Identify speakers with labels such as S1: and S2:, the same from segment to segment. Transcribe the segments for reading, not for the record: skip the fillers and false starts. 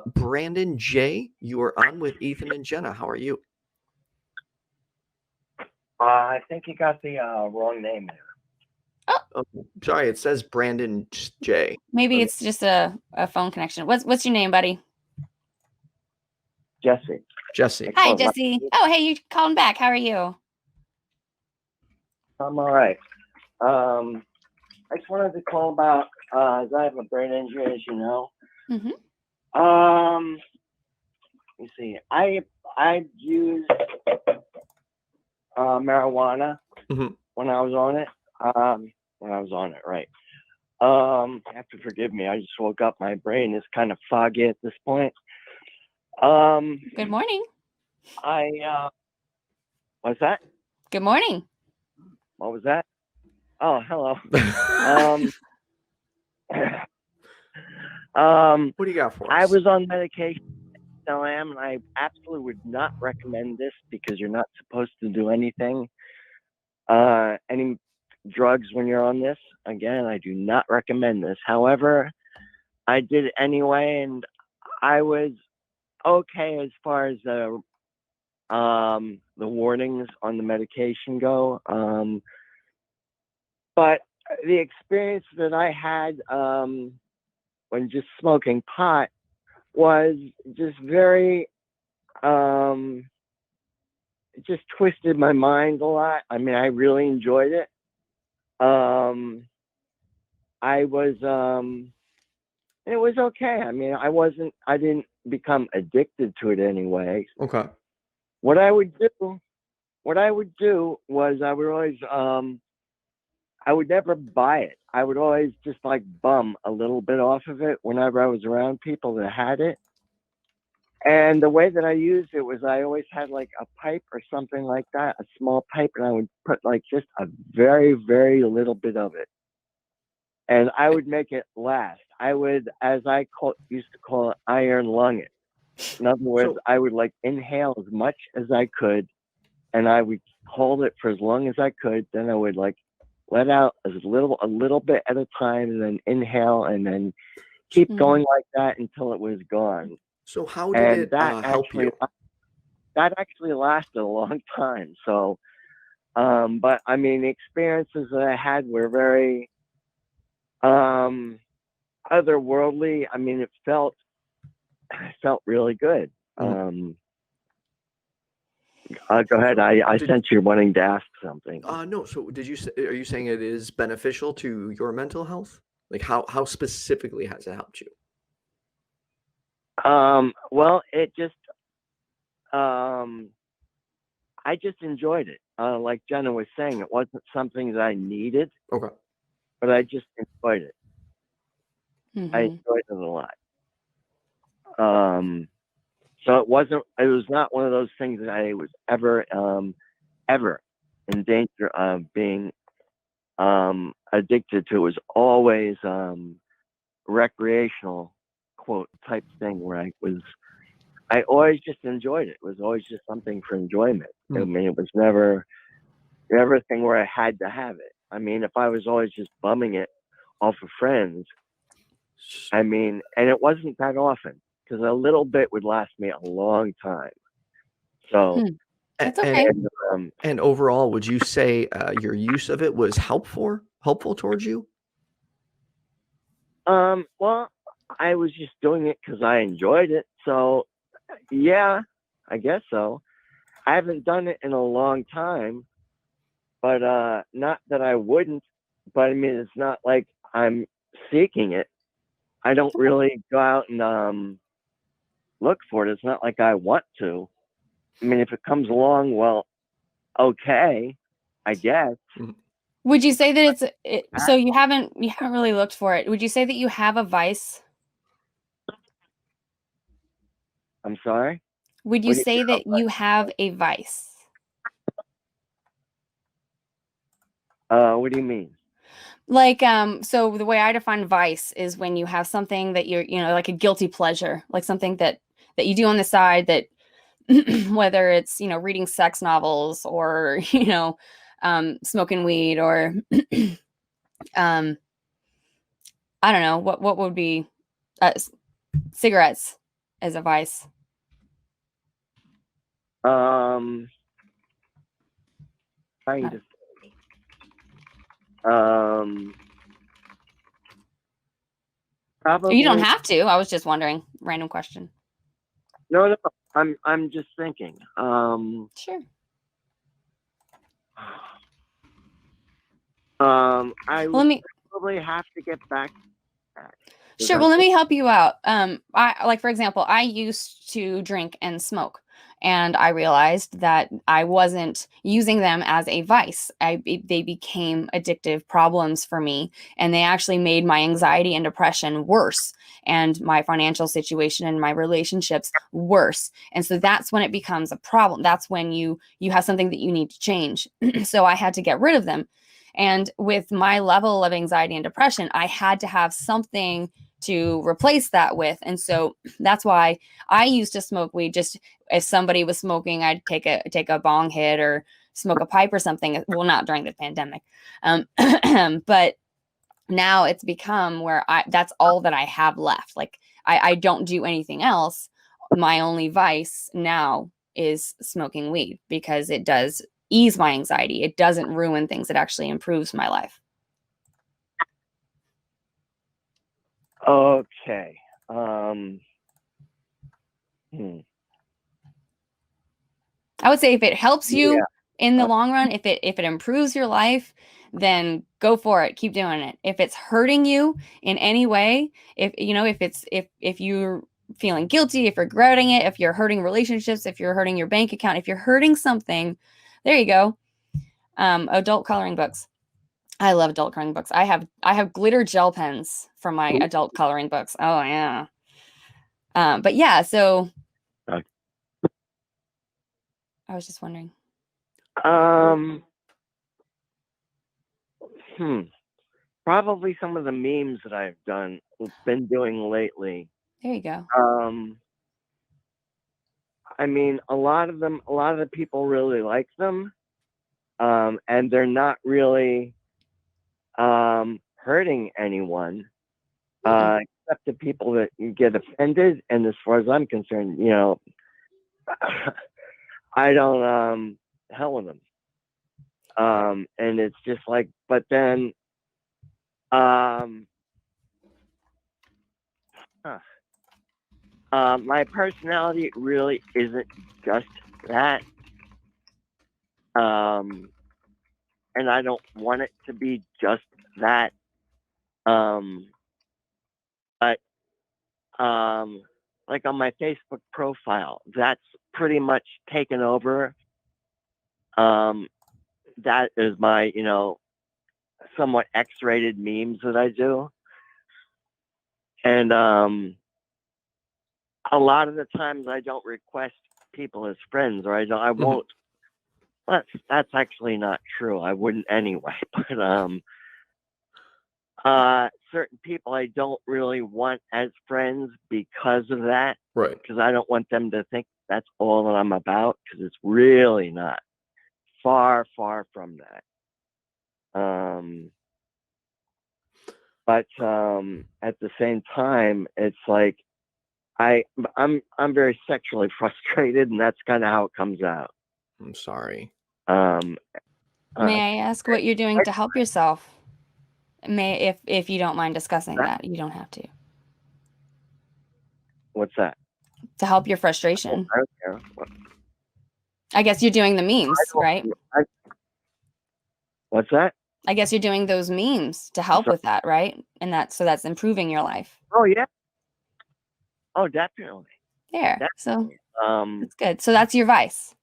S1: Brandon J., you are on with Ethan and Jenna. How are you?
S2: I think you got the wrong name there.
S1: Oh, sorry, it says Brandon J.
S3: Maybe it's just a phone connection. What's your name, buddy?
S2: Jesse.
S1: Jesse.
S3: Hi, Jesse. Oh, hey, you calling back. How are you?
S2: I'm all right. I just wanted to call about, I have a brain injury, as you know.
S3: Mm-hmm.
S2: Let me see. I used marijuana when I was on it. Right. You have to forgive me. I just woke up. My brain is kind of foggy at this point.
S3: Good morning.
S2: What's that?
S3: Good morning.
S2: What was that? Oh, hello.
S1: What do you got for us?
S2: I was on medication. Still am, and I absolutely would not recommend this because you're not supposed to do anything, any drugs when you're on this. Again, I do not recommend this. However, I did it anyway, and I was okay as far as the warnings on the medication go. But the experience that I had when just smoking pot was just very, it just twisted my mind a lot. I mean, I really enjoyed it. It was okay. I mean, I didn't become addicted to it anyway.
S1: Okay.
S2: What I would do was I would always, I would never buy it. I would always just like bum a little bit off of it whenever I was around people that had it. And the way that I used it was I always had like a pipe or something like that, a small pipe, and I would put like just a very, very little bit of it. And I would make it last. I would, as I used to call it, iron lung it. In other words, I would like inhale as much as I could, and I would hold it for as long as I could. Then I would like let out a little bit at a time, and then inhale, and then keep going like that until it was gone.
S1: So how did it help you?
S2: That actually lasted a long time. So, but I mean, the experiences that I had were very otherworldly. I mean, it felt really good. Go ahead. I sense you're wanting to ask something.
S1: No. So are you saying it is beneficial to your mental health? Like how specifically has it helped you?
S2: Well, it just, I just enjoyed it. Like Jenna was saying, it wasn't something that I needed.
S1: Okay.
S2: But I just enjoyed it. I enjoyed it a lot. So it was not one of those things that I was ever in danger of being addicted to. It was always recreational quote type thing where I always just enjoyed it. It was always just something for enjoyment. I mean, it was never a thing where I had to have it. I mean, if I was always just bumming it off of friends, I mean, and it wasn't that often because a little bit would last me a long time. So,
S3: that's okay.
S1: And overall, would you say your use of it was helpful towards you?
S2: Well, I was just doing it because I enjoyed it. So, yeah, I guess so. I haven't done it in a long time, but not that I wouldn't. But I mean, it's not like I'm seeking it. I don't really go out and look for it. It's not like I want to. I mean, if it comes along, well, okay, I guess.
S3: Would you say that so you haven't really looked for it? Would you say that you have a vice?
S2: I'm sorry?
S3: Would you say that you have a vice?
S2: What do you mean?
S3: Like, so the way I define vice is when you have something that you're, like a guilty pleasure, like something that you do on the side that, whether it's, reading sex novels or, smoking weed or, I don't know, what would be cigarettes. as a vice?
S2: Trying to probably.
S3: You don't have to. I was just wondering. Random question.
S2: No. I'm just thinking.
S3: Sure.
S2: I
S3: Well,
S2: would probably have to get back to that.
S3: Sure. Well, let me help you out. I for example, I used to drink and smoke, and I realized that I wasn't using them as a vice. They became addictive problems for me, and they actually made my anxiety and depression worse, and my financial situation and my relationships worse. And so that's when it becomes a problem. That's when you have something that you need to change. So I had to get rid of them. And with my level of anxiety and depression, I had to have something to replace that with. And so that's why I used to smoke weed. Just if somebody was smoking, I'd take a bong hit or smoke a pipe or something. Well, not during the pandemic. But now it's become where that's all that I have left. Like I don't do anything else. My only vice now is smoking weed because it does ease my anxiety. It doesn't ruin things. It actually improves my life.
S2: Okay.
S3: I would say if it helps you in the long run, if it improves your life, then go for it. Keep doing it. If it's hurting you in any way, if you're feeling guilty, if you're regretting it, if you're hurting relationships, if you're hurting your bank account, if you're hurting something, there you go. Adult coloring books. I love adult coloring books. I have glitter gel pens for my adult coloring books. Oh yeah. But yeah, so I was just wondering.
S2: Probably some of the memes that I've been doing lately.
S3: There you go.
S2: I mean, a lot of the people really like them. And they're not really hurting anyone, except the people that get offended. And as far as I'm concerned, I don't hell with them. And it's just like, but then my personality really isn't just that. And I don't want it to be just that. But like on my Facebook profile, that's pretty much taken over. That is my, somewhat X-rated memes that I do. And a lot of the times I don't request people as friends, or I won't. That's actually not true. I wouldn't anyway. But certain people I don't really want as friends because of that.
S1: Right.
S2: Because I don't want them to think that's all that I'm about, because it's really not. Far, far from that. But at the same time, it's like I'm very sexually frustrated, and that's kind of how it comes out.
S1: I'm sorry.
S3: May I ask what you're doing to help yourself? If you don't mind discussing that, you don't have to.
S2: What's that?
S3: To help your frustration.
S2: I don't care.
S3: I guess you're doing the memes, right?
S2: What's that?
S3: I guess you're doing those memes to help with that, right? And so that's improving your life.
S2: Oh yeah. Oh, definitely.
S3: There.
S2: Definitely.
S3: So that's good. So that's your vice.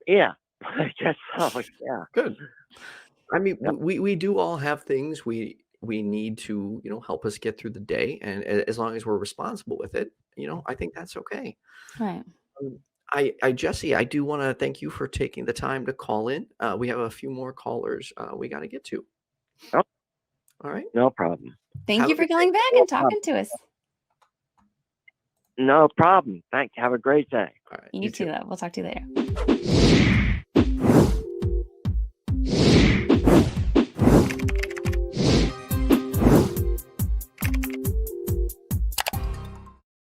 S2: Yeah, I guess so. Yeah.
S1: Good. I mean, we do all have things we need to, help us get through the day. And as long as we're responsible with it, I think that's okay.
S3: Right.
S1: Jesse, I do want to thank you for taking the time to call in. We have a few more callers we got to get to.
S2: Oh.
S1: All right.
S2: No problem.
S3: Thank you for calling back and talking to us.
S2: No problem. Thank you. Have a great day.
S1: All right.
S3: You too, though. We'll talk to you later.